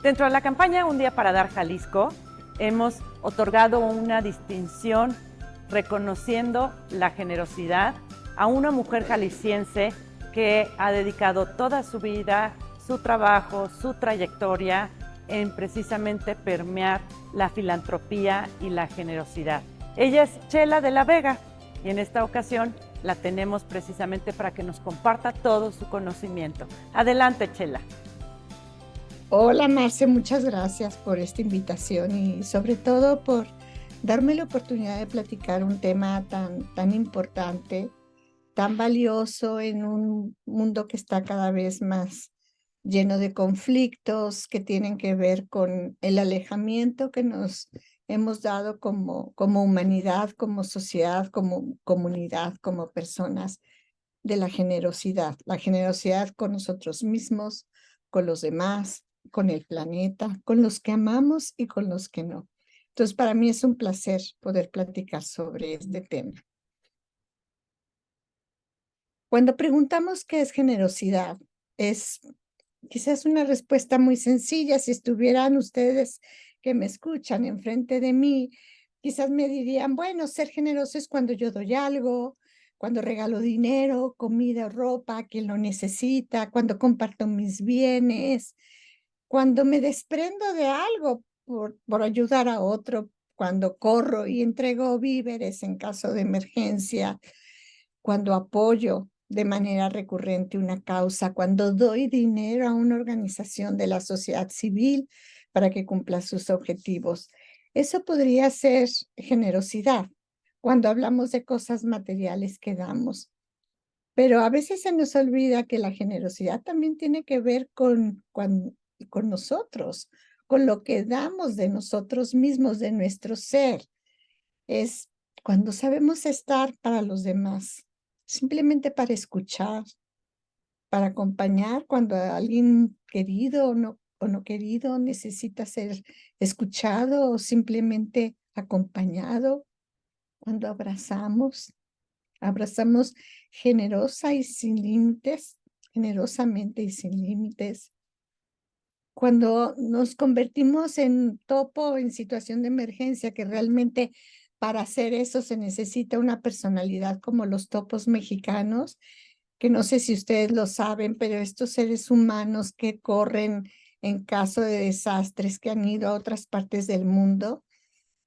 Dentro de la campaña Un Día para Dar Jalisco, hemos otorgado una distinción reconociendo la generosidad a una mujer jalisciense que ha dedicado toda su vida, su trabajo, su trayectoria en precisamente permear la filantropía y la generosidad. Ella es Chela de la Vega y en esta ocasión la tenemos precisamente para que nos comparta todo su conocimiento. Adelante, Chela. Hola Marce, muchas gracias por esta invitación y sobre todo por darme la oportunidad de platicar un tema tan importante, tan valioso en un mundo que está cada vez más lleno de conflictos que tienen que ver con el alejamiento que nos hemos dado como humanidad, como sociedad, como comunidad, como personas, de la generosidad con nosotros mismos, con los demás, con el planeta, con los que amamos y con los que no. Entonces, para mí es un placer poder platicar sobre este tema. Cuando preguntamos qué es generosidad, es quizás una respuesta muy sencilla. Si estuvieran ustedes que me escuchan enfrente de mí, quizás me dirían, bueno, ser generoso es cuando yo doy algo, cuando regalo dinero, comida o ropa a quien lo necesita, cuando comparto mis bienes, cuando me desprendo de algo por ayudar a otro, cuando corro y entrego víveres en caso de emergencia, cuando apoyo de manera recurrente una causa, cuando doy dinero a una organización de la sociedad civil para que cumpla sus objetivos. Eso podría ser generosidad cuando hablamos de cosas materiales que damos. Pero a veces se nos olvida que la generosidad también tiene que ver con nosotros, con lo que damos de nosotros mismos, de nuestro ser. Es cuando sabemos estar para los demás, simplemente para escuchar, para acompañar cuando alguien querido o no querido necesita ser escuchado o simplemente acompañado, cuando abrazamos generosa y sin límites, generosamente y sin límites. Cuando nos convertimos en topo en situación de emergencia, que realmente para hacer eso se necesita una personalidad como los topos mexicanos, que no sé si ustedes lo saben, pero estos seres humanos que corren en caso de desastres, que han ido a otras partes del mundo,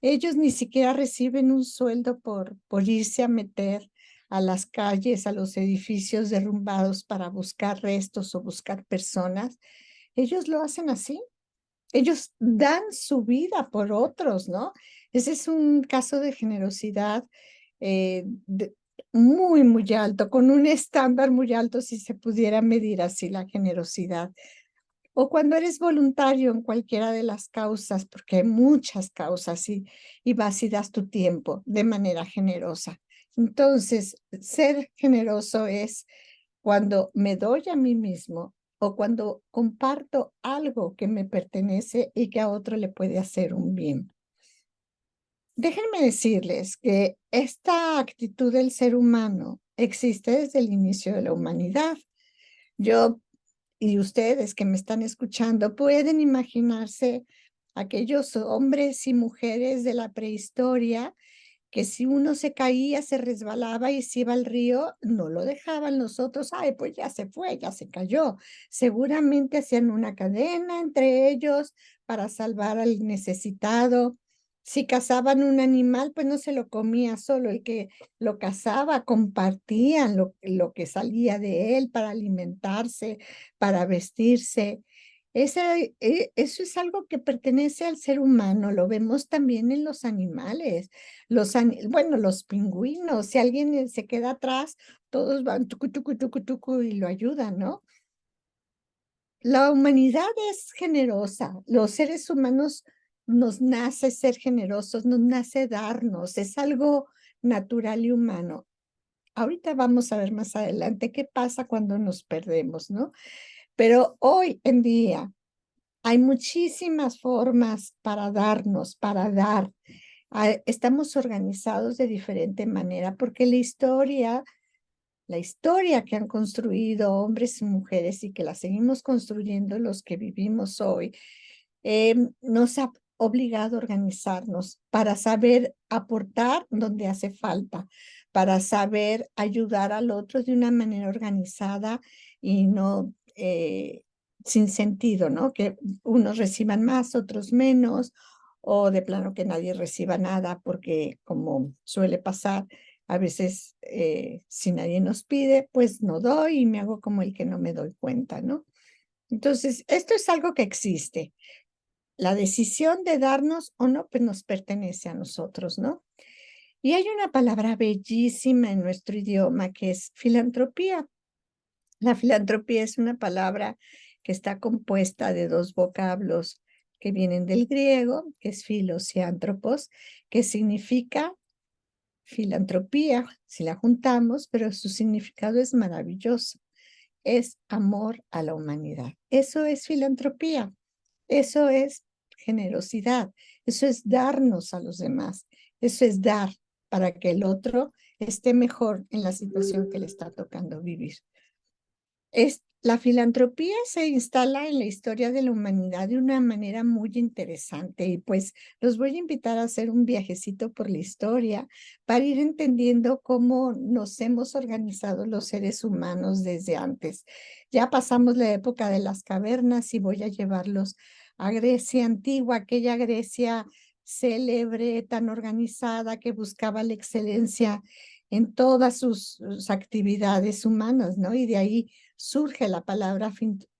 ellos ni siquiera reciben un sueldo por irse a meter a las calles, a los edificios derrumbados para buscar restos o buscar personas. Ellos lo hacen así. Ellos dan su vida por otros, ¿no? Ese es un caso de generosidad muy, muy alto, con un estándar muy alto si se pudiera medir así la generosidad. O cuando eres voluntario en cualquiera de las causas, porque hay muchas causas y vas y das tu tiempo de manera generosa. Entonces, ser generoso es cuando me doy a mí mismo o cuando comparto algo que me pertenece y que a otro le puede hacer un bien. Déjenme decirles que esta actitud del ser humano existe desde el inicio de la humanidad. Yo y ustedes que me están escuchando pueden imaginarse aquellos hombres y mujeres de la prehistoria que si uno se caía, se resbalaba y se iba al río, no lo dejaban los otros, ay, pues ya se fue, ya se cayó. Seguramente hacían una cadena entre ellos para salvar al necesitado. Si cazaban un animal, pues no se lo comía solo el que lo cazaba, compartían lo que salía de él para alimentarse, para vestirse. Eso es algo que pertenece al ser humano, lo vemos también en los animales. Bueno, los pingüinos, si alguien se queda atrás, todos van tucu, tucu, tucu, tucu y lo ayudan, ¿no? La humanidad es generosa, los seres humanos nos nace ser generosos, nos nace darnos, es algo natural y humano. Ahorita vamos a ver más adelante qué pasa cuando nos perdemos, ¿no? Pero hoy en día hay muchísimas formas para darnos, para dar. Estamos organizados de diferente manera porque la historia que han construido hombres y mujeres y que la seguimos construyendo los que vivimos hoy, nos ha obligado a organizarnos para saber aportar donde hace falta, para saber ayudar al otro de una manera organizada y no sin sentido, ¿no? Que unos reciban más, otros menos, o de plano que nadie reciba nada, porque como suele pasar, a veces si nadie nos pide, pues no doy y me hago como el que no me doy cuenta, ¿no? Entonces, esto es algo que existe. La decisión de darnos o no, pues nos pertenece a nosotros, ¿no? Y hay una palabra bellísima en nuestro idioma que es filantropía. La filantropía es una palabra que está compuesta de dos vocablos que vienen del griego, que es filos y antropos, que significa filantropía, si la juntamos, pero su significado es maravilloso. Es amor a la humanidad. Eso es filantropía. Eso es generosidad. Eso es darnos a los demás. Eso es dar para que el otro esté mejor en la situación que le está tocando vivir. La filantropía se instala en la historia de la humanidad de una manera muy interesante y pues los voy a invitar a hacer un viajecito por la historia para ir entendiendo cómo nos hemos organizado los seres humanos desde antes. Ya pasamos la época de las cavernas y voy a llevarlos a Grecia antigua, aquella Grecia célebre, tan organizada, que buscaba la excelencia en todas sus actividades humanas, ¿no? Y de ahí surge la palabra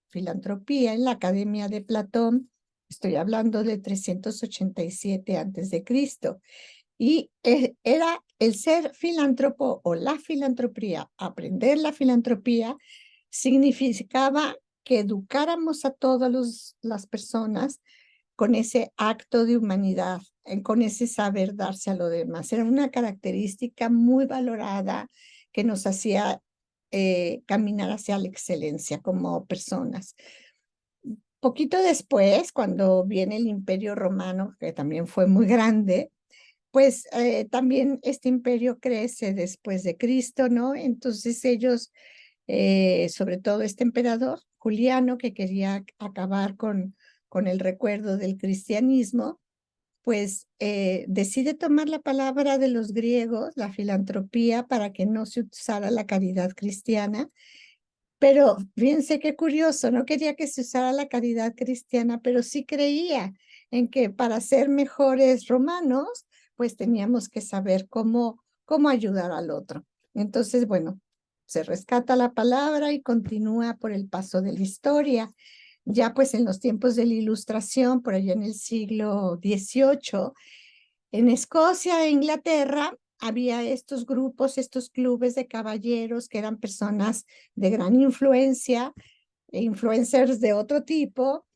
filantropía en la Academia de Platón. Estoy hablando de 387 antes de Cristo. Y era el ser filántropo o la filantropía, aprender la filantropía, significaba que educáramos a todas las personas con ese acto de humanidad, con ese saber darse a lo demás. Era una característica muy valorada que nos hacía caminar hacia la excelencia como personas. Poquito después, cuando viene el Imperio Romano, que también fue muy grande, pues también este imperio crece después de Cristo, ¿no? Entonces ellos, sobre todo este emperador, Juliano, que quería acabar con el recuerdo del cristianismo, pues decide tomar la palabra de los griegos, la filantropía, para que no se usara la caridad cristiana. Pero fíjense qué curioso, no quería que se usara la caridad cristiana, pero sí creía en que para ser mejores romanos, pues teníamos que saber cómo ayudar al otro. Entonces, bueno, se rescata la palabra y continúa por el paso de la historia. Ya pues en los tiempos de la Ilustración, por allá en el siglo XVIII, en Escocia e Inglaterra había estos grupos, estos clubes de caballeros que eran personas de gran influencia, influencers de otro tipo,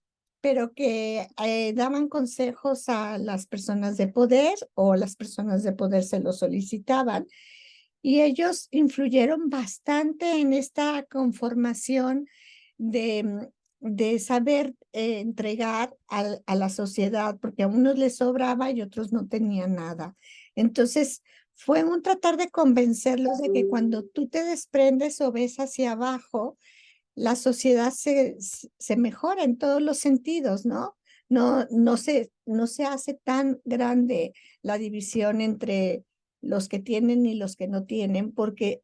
pero que daban consejos a las personas de poder o las personas de poder se lo solicitaban. Y ellos influyeron bastante en esta conformación de saber entregar a la sociedad, porque a unos les sobraba y otros no tenían nada. Entonces, fue un tratar de convencerlos de que cuando tú te desprendes o ves hacia abajo, la sociedad se mejora en todos los sentidos, ¿no? No se hace tan grande la división entre los que tienen y los que no tienen, porque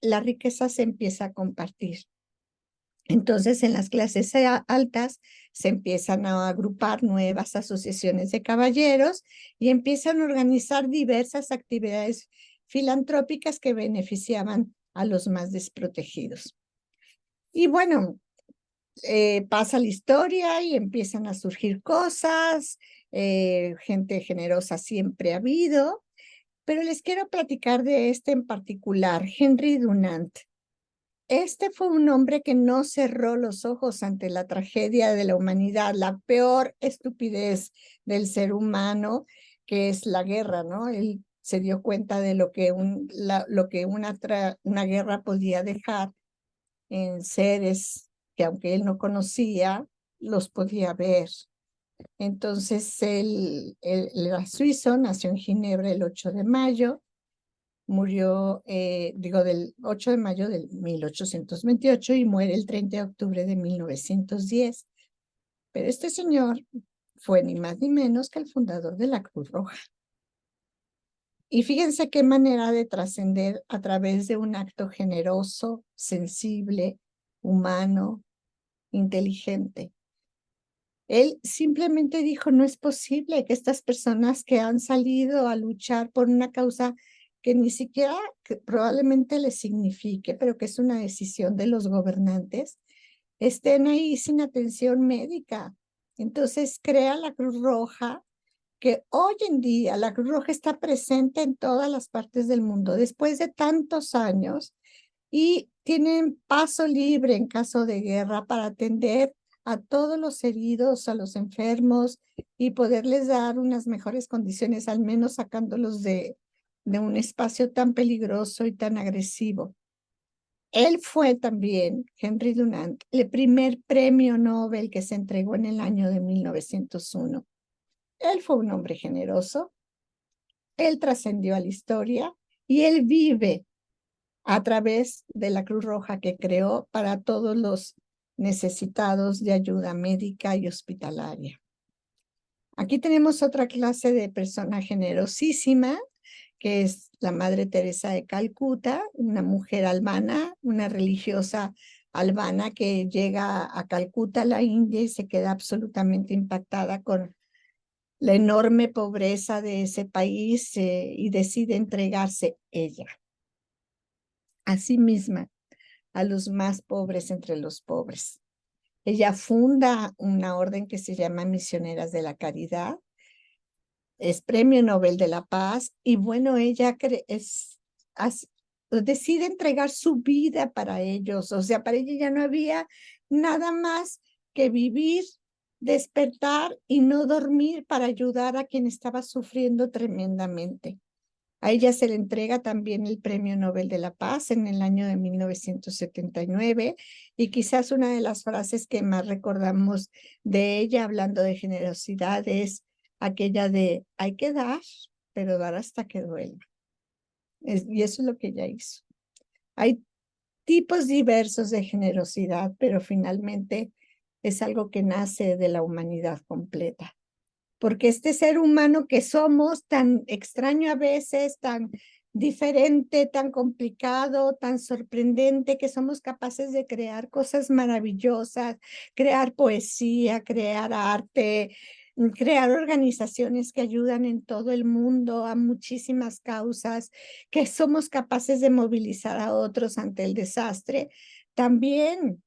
la riqueza se empieza a compartir. Entonces, en las clases altas se empiezan a agrupar nuevas asociaciones de caballeros y empiezan a organizar diversas actividades filantrópicas que beneficiaban a los más desprotegidos. Y bueno, pasa la historia y empiezan a surgir cosas, gente generosa siempre ha habido, pero les quiero platicar de este en particular, Henry Dunant. Este fue un hombre que no cerró los ojos ante la tragedia de la humanidad, la peor estupidez del ser humano, que es la guerra, ¿no? Él se dio cuenta de lo que una guerra podía dejar en seres que aunque él no conocía, los podía ver. Entonces él era suizo, nació en Ginebra el 8 de mayo, murió, del 8 de mayo de 1828 y muere el 30 de octubre de 1910. Pero este señor fue ni más ni menos que el fundador de la Cruz Roja. Y fíjense qué manera de trascender a través de un acto generoso, sensible, humano, inteligente. Él simplemente dijo, no es posible que estas personas que han salido a luchar por una causa que ni siquiera que probablemente les signifique, pero que es una decisión de los gobernantes, estén ahí sin atención médica. Entonces crea la Cruz Roja, que hoy en día la Cruz Roja está presente en todas las partes del mundo después de tantos años y tienen paso libre en caso de guerra para atender a todos los heridos, a los enfermos y poderles dar unas mejores condiciones, al menos sacándolos de un espacio tan peligroso y tan agresivo. Él fue también, Henry Dunant, el primer premio Nobel que se entregó en el año de 1901. Él fue un hombre generoso, él trascendió a la historia y él vive a través de la Cruz Roja que creó para todos los necesitados de ayuda médica y hospitalaria. Aquí tenemos otra clase de persona generosísima, que es la Madre Teresa de Calcuta, una mujer albana, una religiosa albana que llega a Calcuta, la India, y se queda absolutamente impactada con la enorme pobreza de ese país y decide entregarse ella a sí misma a los más pobres entre los pobres. Ella funda una orden que se llama Misioneras de la Caridad, es Premio Nobel de la Paz y bueno, ella decide entregar su vida para ellos, o sea, para ella ya no había nada más que vivir, despertar y no dormir para ayudar a quien estaba sufriendo tremendamente. A ella se le entrega también el Premio Nobel de la Paz en el año de 1979 y quizás una de las frases que más recordamos de ella hablando de generosidad es aquella de hay que dar, pero dar hasta que duela. Y eso es lo que ella hizo. Hay tipos diversos de generosidad, pero finalmente es algo que nace de la humanidad completa. Porque este ser humano que somos tan extraño a veces, tan diferente, tan complicado, tan sorprendente, que somos capaces de crear cosas maravillosas, crear poesía, crear arte, crear organizaciones que ayudan en todo el mundo a muchísimas causas, que somos capaces de movilizar a otros ante el desastre. También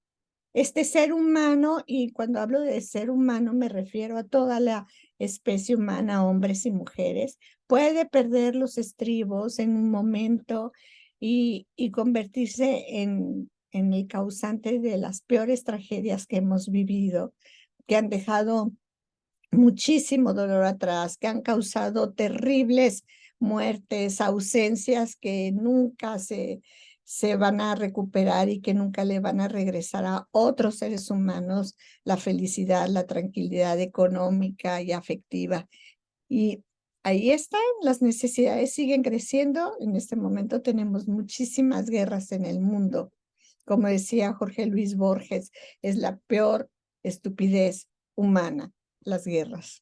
este ser humano, y cuando hablo de ser humano me refiero a toda la especie humana, hombres y mujeres, puede perder los estribos en un momento y convertirse en el causante de las peores tragedias que hemos vivido, que han dejado muchísimo dolor atrás, que han causado terribles muertes, ausencias que nunca se van a recuperar y que nunca le van a regresar a otros seres humanos la felicidad, la tranquilidad económica y afectiva. Y ahí están, las necesidades siguen creciendo. En este momento tenemos muchísimas guerras en el mundo. Como decía Jorge Luis Borges, es la peor estupidez humana, las guerras.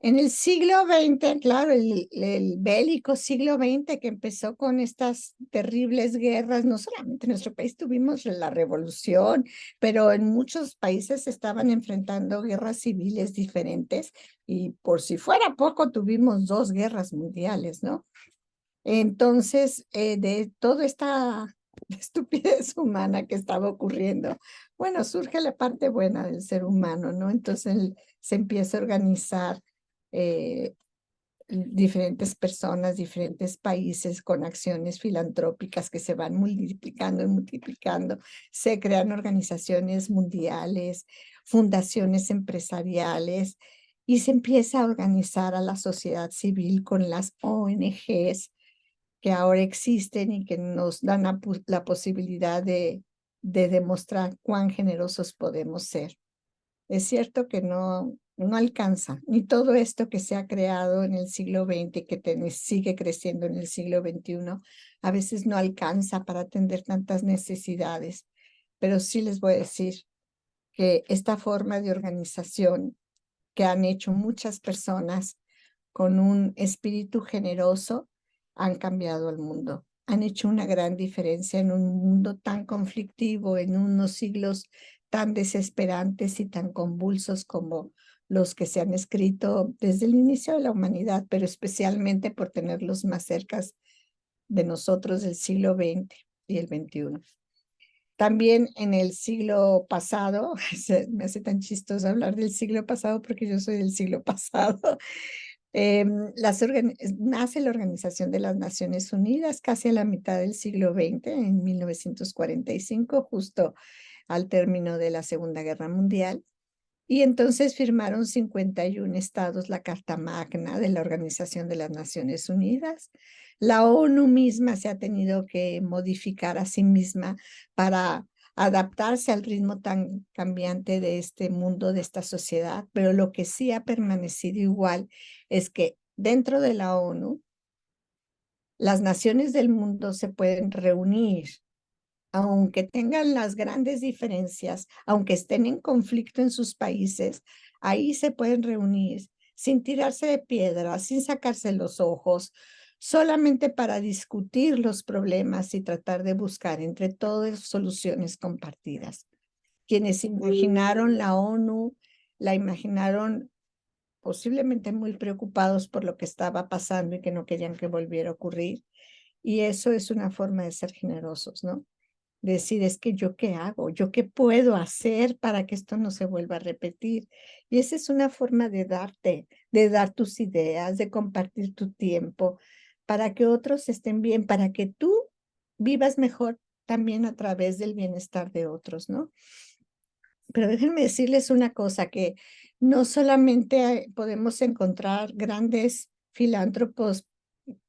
En el siglo XX, claro, el bélico siglo XX que empezó con estas terribles guerras, no solamente en nuestro país tuvimos la revolución, pero en muchos países se estaban enfrentando guerras civiles diferentes y por si fuera poco tuvimos 2 guerras mundiales, ¿no? Entonces, de toda esta estupidez humana que estaba ocurriendo, bueno, surge la parte buena del ser humano, ¿no? Entonces se empieza a organizar diferentes personas, diferentes países con acciones filantrópicas que se van multiplicando y multiplicando. Se crean organizaciones mundiales, fundaciones empresariales y se empieza a organizar a la sociedad civil con las ONGs que ahora existen y que nos dan la posibilidad de demostrar cuán generosos podemos ser. Es cierto que no alcanza, ni todo esto que se ha creado en el siglo XX, que sigue creciendo en el siglo XXI, a veces no alcanza para atender tantas necesidades. Pero sí les voy a decir que esta forma de organización que han hecho muchas personas con un espíritu generoso han cambiado el mundo. Han hecho una gran diferencia en un mundo tan conflictivo, en unos siglos tan desesperantes y tan convulsos como los que se han escrito desde el inicio de la humanidad, pero especialmente por tenerlos más cerca de nosotros del siglo XX y el XXI. También en el siglo pasado, me hace tan chistoso hablar del siglo pasado porque yo soy del siglo pasado, nace la Organización de las Naciones Unidas casi a la mitad del siglo XX, en 1945, justo al término de la Segunda Guerra Mundial. Y entonces firmaron 51 estados la Carta Magna de la Organización de las Naciones Unidas. La ONU misma se ha tenido que modificar a sí misma para adaptarse al ritmo tan cambiante de este mundo, de esta sociedad, pero lo que sí ha permanecido igual es que dentro de la ONU, las naciones del mundo se pueden reunir aunque tengan las grandes diferencias, aunque estén en conflicto en sus países, ahí se pueden reunir sin tirarse de piedras, sin sacarse los ojos, solamente para discutir los problemas y tratar de buscar entre todos soluciones compartidas. Quienes imaginaron la ONU, la imaginaron posiblemente muy preocupados por lo que estaba pasando y que no querían que volviera a ocurrir. Y eso es una forma de ser generosos, ¿no? Decir, es que yo qué hago, yo qué puedo hacer para que esto no se vuelva a repetir. Y esa es una forma de dar tus ideas, de compartir tu tiempo, para que otros estén bien, para que tú vivas mejor también a través del bienestar de otros, ¿no? Pero déjenme decirles una cosa, que no solamente podemos encontrar grandes filántropos,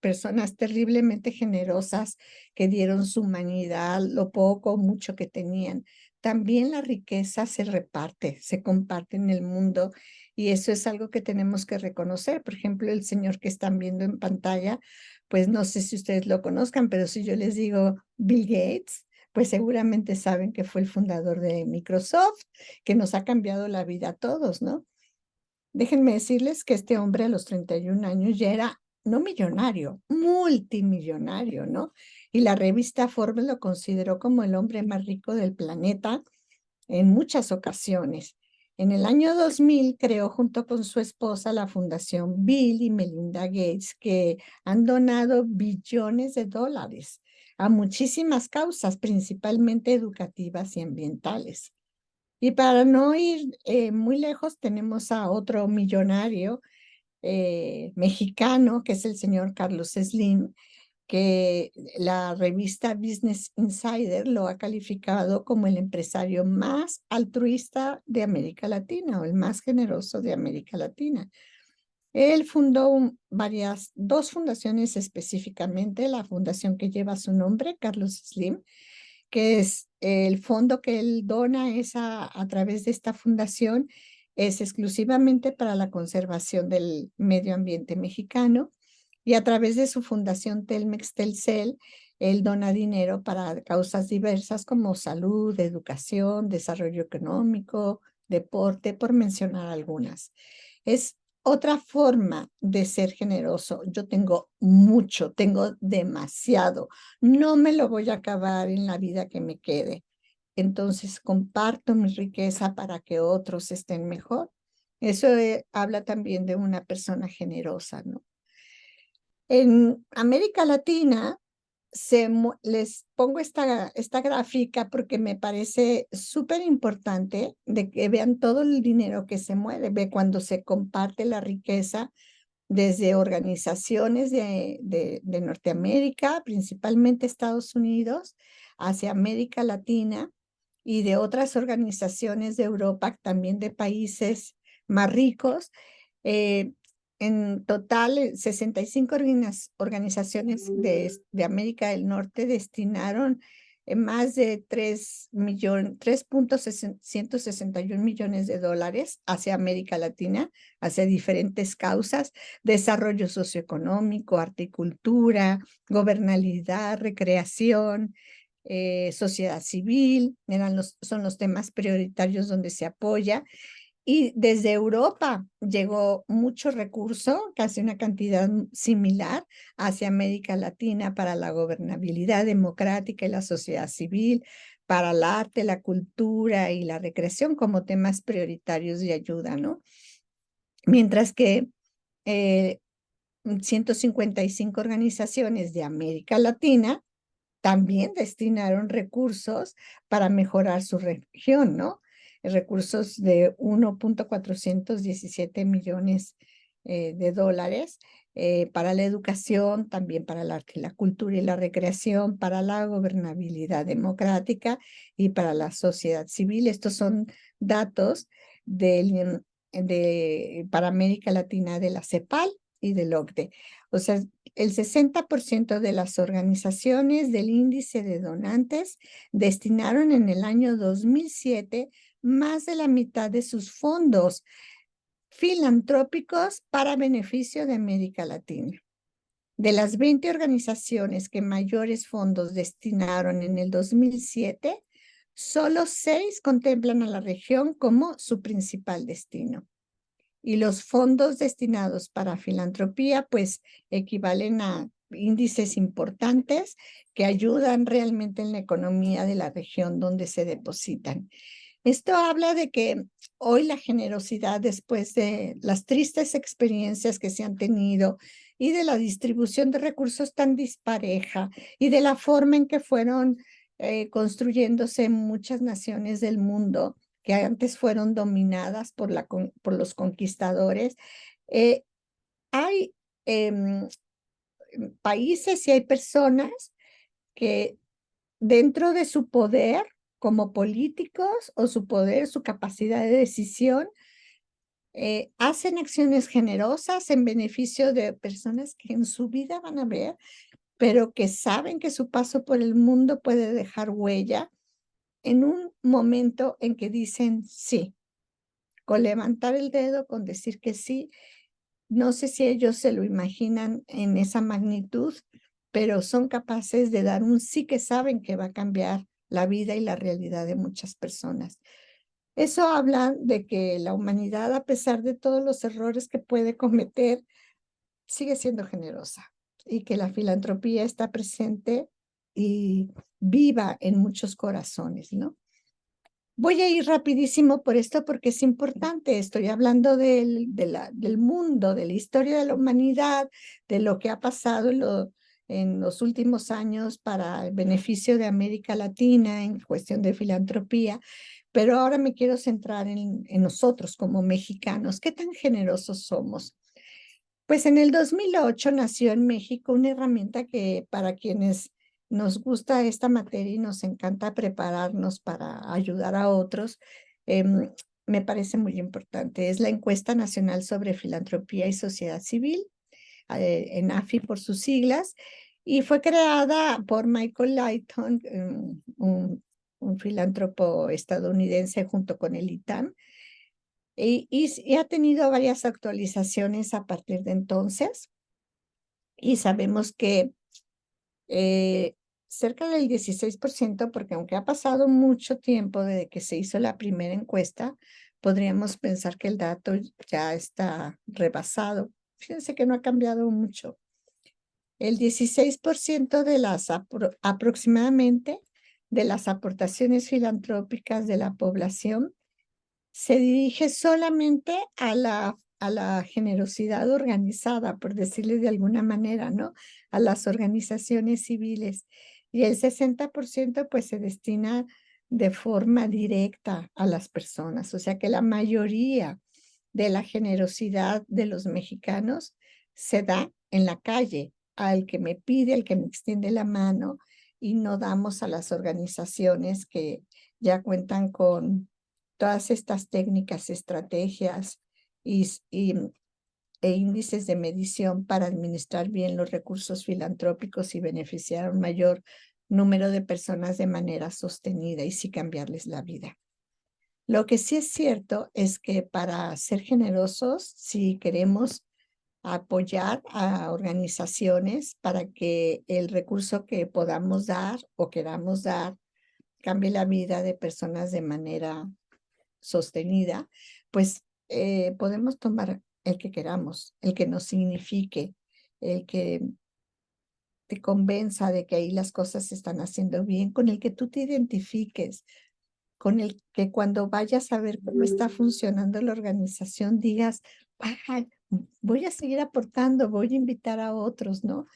personas terriblemente generosas que dieron su humanidad, lo poco o mucho que tenían. También la riqueza se reparte, se comparte en el mundo y eso es algo que tenemos que reconocer. Por ejemplo, el señor que están viendo en pantalla, pues no sé si ustedes lo conozcan, pero si yo les digo Bill Gates, pues seguramente saben que fue el fundador de Microsoft, que nos ha cambiado la vida a todos, ¿no? Déjenme decirles que este hombre a los 31 años ya era no millonario, multimillonario, ¿no? Y la revista Forbes lo consideró como el hombre más rico del planeta en muchas ocasiones. En el año 2000 creó junto con su esposa la Fundación Bill y Melinda Gates, que han donado billones de dólares a muchísimas causas, principalmente educativas y ambientales. Y para no ir muy lejos, tenemos a otro millonario mexicano, que es el señor Carlos Slim, que la revista Business Insider lo ha calificado como el empresario más altruista de América Latina o el más generoso de América Latina. Él fundó dos fundaciones específicamente, la fundación que lleva su nombre, Carlos Slim, que es el fondo que él dona a través de esta fundación, es exclusivamente para la conservación del medio ambiente mexicano y a través de su fundación Telmex Telcel, él dona dinero para causas diversas como salud, educación, desarrollo económico, deporte, por mencionar algunas. Es otra forma de ser generoso. Yo tengo mucho, tengo demasiado. No me lo voy a acabar en la vida que me quede. Entonces comparto mi riqueza para que otros estén mejor. Eso habla también de una persona generosa, ¿no? En América Latina, les pongo esta gráfica porque me parece súper importante de que vean todo el dinero que se mueve, ve cuando se comparte la riqueza desde organizaciones de Norteamérica, principalmente Estados Unidos, hacia América Latina y de otras organizaciones de Europa, también de países más ricos. Eh, en total, 65 organizaciones de América del Norte destinaron más de 3.161 millones de dólares hacia América Latina, hacia diferentes causas: desarrollo socioeconómico, arte y cultura, gobernabilidad, recreación, sociedad civil, son los temas prioritarios donde se apoya. Y desde Europa llegó mucho recurso, casi una cantidad similar, hacia América Latina para la gobernabilidad democrática y la sociedad civil, para el arte, la cultura y la recreación como temas prioritarios de ayuda, ¿no? Mientras que 155 organizaciones de América Latina también destinaron recursos para mejorar su región, ¿no? Recursos de 1.417 millones de dólares para la educación, también para el arte, la cultura y la recreación, para la gobernabilidad democrática y para la sociedad civil. Estos son datos para América Latina de la CEPAL y del OCDE. O sea, el 60% de las organizaciones del índice de donantes destinaron en el año 2007 más de la mitad de sus fondos filantrópicos para beneficio de América Latina. De las 20 organizaciones que mayores fondos destinaron en el 2007, solo 6 contemplan a la región como su principal destino. Y los fondos destinados para filantropía, pues, equivalen a índices importantes que ayudan realmente en la economía de la región donde se depositan. Esto habla de que hoy la generosidad, después de las tristes experiencias que se han tenido y de la distribución de recursos tan dispareja y de la forma en que fueron construyéndose muchas naciones del mundo, que antes fueron dominadas por los conquistadores, hay países y hay personas que dentro de su poder como políticos o su poder, su capacidad de decisión, hacen acciones generosas en beneficio de personas que en su vida van a ver, pero que saben que su paso por el mundo puede dejar huella en un momento en que dicen sí, con levantar el dedo, con decir que sí. No sé si ellos se lo imaginan en esa magnitud, pero son capaces de dar un sí que saben que va a cambiar la vida y la realidad de muchas personas. Eso habla de que la humanidad, a pesar de todos los errores que puede cometer, sigue siendo generosa y que la filantropía está presente y viva en muchos corazones, ¿no? Voy a ir rapidísimo por esto porque es importante. Estoy hablando del mundo, de la historia de la humanidad, de lo que ha pasado en los últimos años para el beneficio de América Latina en cuestión de filantropía. Pero ahora me quiero centrar en nosotros como mexicanos. ¿Qué tan generosos somos? Pues en el 2008 nació en México una herramienta que para quienes nos gusta esta materia y nos encanta prepararnos para ayudar a otros, me parece muy importante. Es la Encuesta Nacional sobre Filantropía y Sociedad Civil, ENAFI por sus siglas, y fue creada por Michael Lighton, un filántropo estadounidense junto con el ITAM, y ha tenido varias actualizaciones a partir de entonces. Y sabemos que cerca del 16%, porque aunque ha pasado mucho tiempo desde que se hizo la primera encuesta, podríamos pensar que el dato ya está rebasado. Fíjense que no ha cambiado mucho. El 16% de aproximadamente de las aportaciones filantrópicas de la población se dirige solamente a la generosidad organizada, por decirle de alguna manera, ¿no? A las organizaciones civiles. Y el 60% pues se destina de forma directa a las personas. O sea que la mayoría de la generosidad de los mexicanos se da en la calle, al que me pide, al que me extiende la mano, y no damos a las organizaciones que ya cuentan con todas estas técnicas, estrategias e índices de medición para administrar bien los recursos filantrópicos y beneficiar a un mayor número de personas de manera sostenida y sí cambiarles la vida. Lo que sí es cierto es que para ser generosos, si queremos apoyar a organizaciones para que el recurso que podamos dar o queramos dar cambie la vida de personas de manera sostenida, pues podemos tomar el que queramos, el que nos signifique, el que te convenza de que ahí las cosas se están haciendo bien, con el que tú te identifiques, con el que cuando vayas a ver cómo está funcionando la organización digas, "Ay, voy a seguir aportando, voy a invitar a otros", ¿no?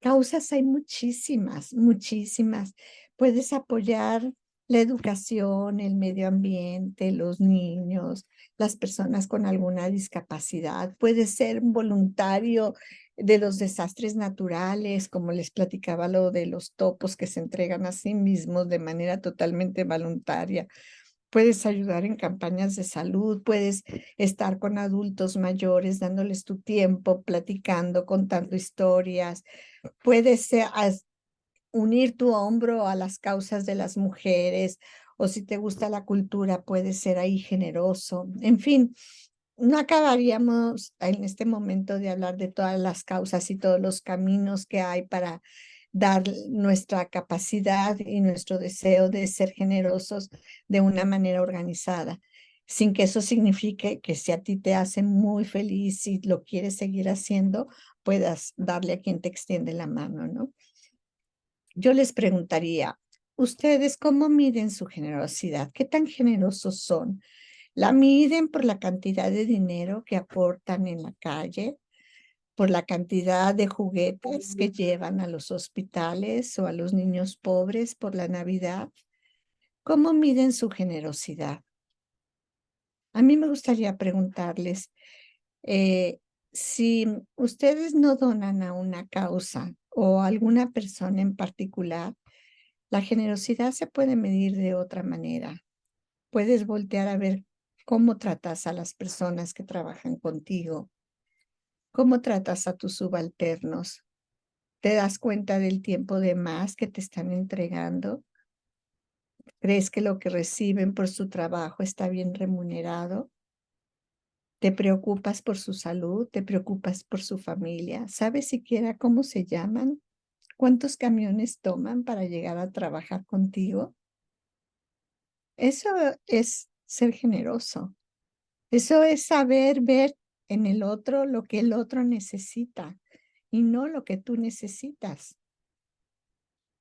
Causas hay muchísimas, muchísimas. Puedes apoyar la educación, el medio ambiente, los niños, las personas con alguna discapacidad. Puedes ser un voluntario de los desastres naturales, como les platicaba lo de los topos que se entregan a sí mismos de manera totalmente voluntaria. Puedes ayudar en campañas de salud, puedes estar con adultos mayores dándoles tu tiempo, platicando, contando historias. Puedes unir tu hombro a las causas de las mujeres, o si te gusta la cultura, puedes ser ahí generoso. En fin, no acabaríamos en este momento de hablar de todas las causas y todos los caminos que hay para dar nuestra capacidad y nuestro deseo de ser generosos de una manera organizada, sin que eso signifique que si a ti te hace muy feliz y lo quieres seguir haciendo, puedas darle a quien te extiende la mano, ¿no? Yo les preguntaría, ¿ustedes cómo miden su generosidad? ¿Qué tan generosos son? ¿La miden por la cantidad de dinero que aportan en la calle? ¿Por la cantidad de juguetes que llevan a los hospitales o a los niños pobres por la Navidad? ¿Cómo miden su generosidad? A mí me gustaría preguntarles, eh, si ustedes no donan a una causa o a alguna persona en particular, la generosidad se puede medir de otra manera. Puedes voltear a ver cómo tratas a las personas que trabajan contigo, cómo tratas a tus subalternos. ¿Te das cuenta del tiempo de más que te están entregando? ¿Crees que lo que reciben por su trabajo está bien remunerado? ¿Te preocupas por su salud? ¿Te preocupas por su familia? ¿Sabes siquiera cómo se llaman? ¿Cuántos camiones toman para llegar a trabajar contigo? Eso es ser generoso. Eso es saber ver en el otro lo que el otro necesita y no lo que tú necesitas.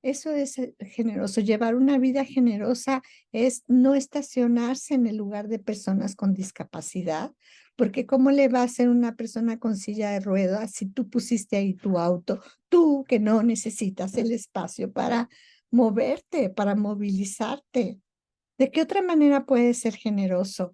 Eso es generoso. Llevar una vida generosa es no estacionarse en el lugar de personas con discapacidad, porque ¿cómo le va a hacer una persona con silla de ruedas si tú pusiste ahí tu auto, tú que no necesitas el espacio para moverte, para movilizarte? ¿De qué otra manera puedes ser generoso?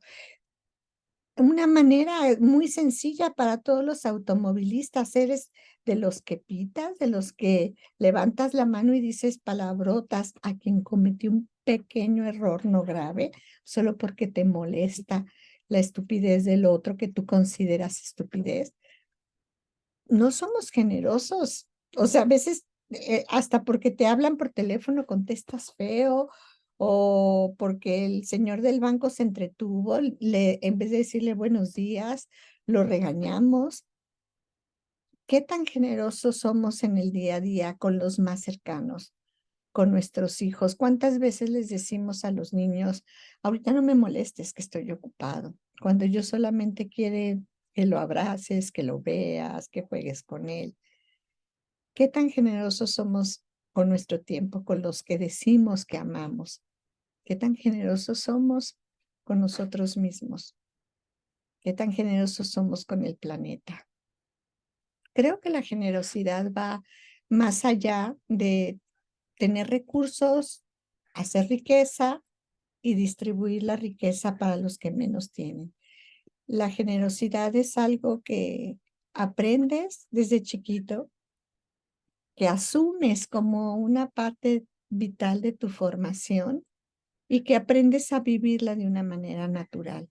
Una manera muy sencilla para todos los automovilistas, eres de los que pitas, de los que levantas la mano y dices palabrotas a quien cometió un pequeño error no grave, solo porque te molesta la estupidez del otro que tú consideras estupidez. No somos generosos. O sea, a veces hasta porque te hablan por teléfono contestas feo o porque el señor del banco se entretuvo, en vez de decirle buenos días, lo regañamos. ¿Qué tan generosos somos en el día a día con los más cercanos, con nuestros hijos? ¿Cuántas veces les decimos a los niños, ahorita no me molestes que estoy ocupado, cuando yo solamente quiere que lo abraces, que lo veas, que juegues con él? ¿Qué tan generosos somos con nuestro tiempo, con los que decimos que amamos? ¿Qué tan generosos somos con nosotros mismos? ¿Qué tan generosos somos con el planeta? Creo que la generosidad va más allá de tener recursos, hacer riqueza y distribuir la riqueza para los que menos tienen. La generosidad es algo que aprendes desde chiquito, que asumes como una parte vital de tu formación y que aprendes a vivirla de una manera natural.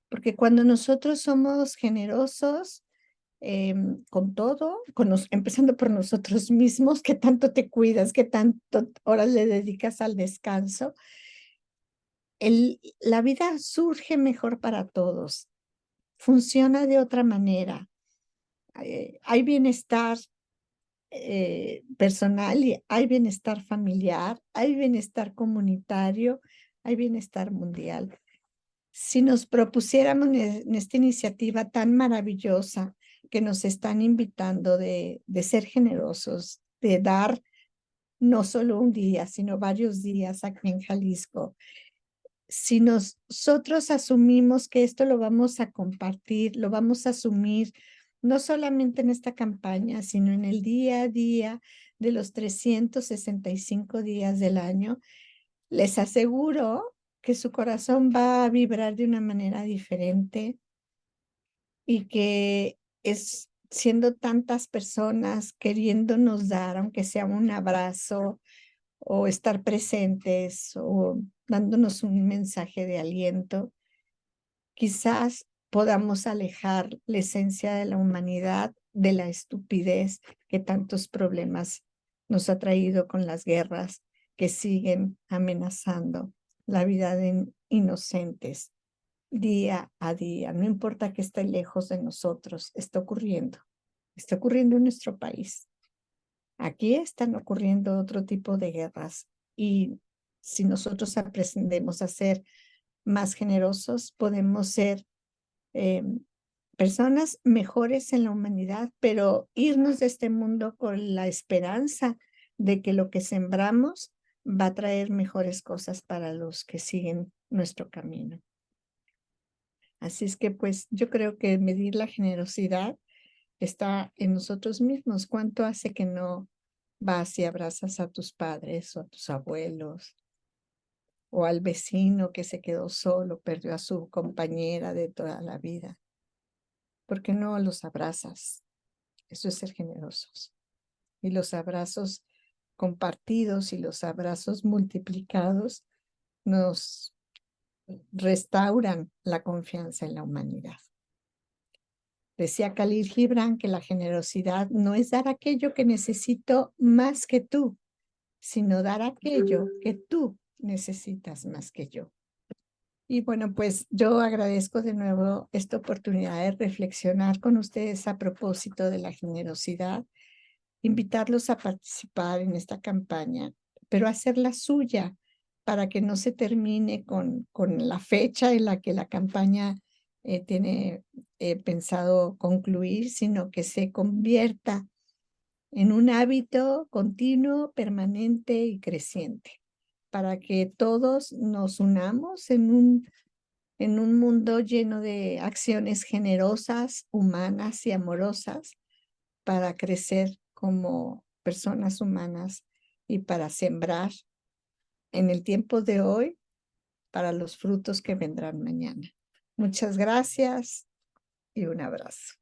Porque cuando nosotros somos generosos con todo, empezando por nosotros mismos, que tanto te cuidas, que tanto horas le dedicas al descanso, la vida surge mejor para todos, funciona de otra manera. Hay bienestar personal y hay bienestar familiar, hay bienestar comunitario, hay bienestar mundial. Si nos propusiéramos en esta iniciativa tan maravillosa que nos están invitando de ser generosos, de dar no solo un día, sino varios días aquí en Jalisco, si nosotros asumimos que esto lo vamos a compartir, lo vamos a asumir, no solamente en esta campaña, sino en el día a día de los 365 días del año, les aseguro que su corazón va a vibrar de una manera diferente y que es siendo tantas personas queriéndonos dar, aunque sea un abrazo o estar presentes o dándonos un mensaje de aliento, quizás podamos alejar la esencia de la humanidad de la estupidez que tantos problemas nos ha traído con las guerras que siguen amenazando la vida de inocentes día a día. No importa que esté lejos de nosotros, está ocurriendo en nuestro país. Aquí están ocurriendo otro tipo de guerras y si nosotros aprendemos a ser más generosos, podemos ser personas mejores en la humanidad, pero irnos de este mundo con la esperanza de que lo que sembramos va a traer mejores cosas para los que siguen nuestro camino. Así es que pues yo creo que medir la generosidad está en nosotros mismos. ¿Cuánto hace que no vas y abrazas a tus padres o a tus abuelos o al vecino que se quedó solo, perdió a su compañera de toda la vida? ¿Por qué no los abrazas? Eso es ser generosos. Y los abrazos compartidos y los abrazos multiplicados nos restauran la confianza en la humanidad. Decía Khalil Gibran que la generosidad no es dar aquello que necesito más que tú, sino dar aquello que tú necesitas más que yo. Y bueno, pues yo agradezco de nuevo esta oportunidad de reflexionar con ustedes a propósito de la generosidad, invitarlos a participar en esta campaña, pero hacerla suya para que no se termine con la fecha en la que la campaña tiene pensado concluir, sino que se convierta en un hábito continuo, permanente y creciente, para que todos nos unamos en un mundo lleno de acciones generosas, humanas y amorosas para crecer como personas humanas y para sembrar en el tiempo de hoy para los frutos que vendrán mañana. Muchas gracias y un abrazo.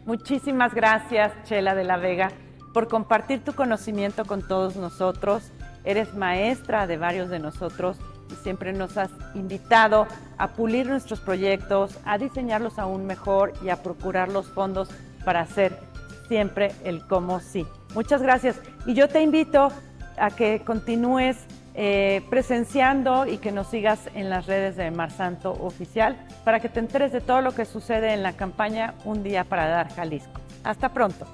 Muchísimas gracias, Chela de la Vega, por compartir tu conocimiento con todos nosotros. Eres maestra de varios de nosotros y siempre nos has invitado a pulir nuestros proyectos, a diseñarlos aún mejor y a procurar los fondos para hacer siempre el cómo sí. Muchas gracias. Y yo te invito a que continúes presenciando y que nos sigas en las redes de Mar Santo Oficial para que te enteres de todo lo que sucede en la campaña Un Día para Dar Jalisco. Hasta pronto.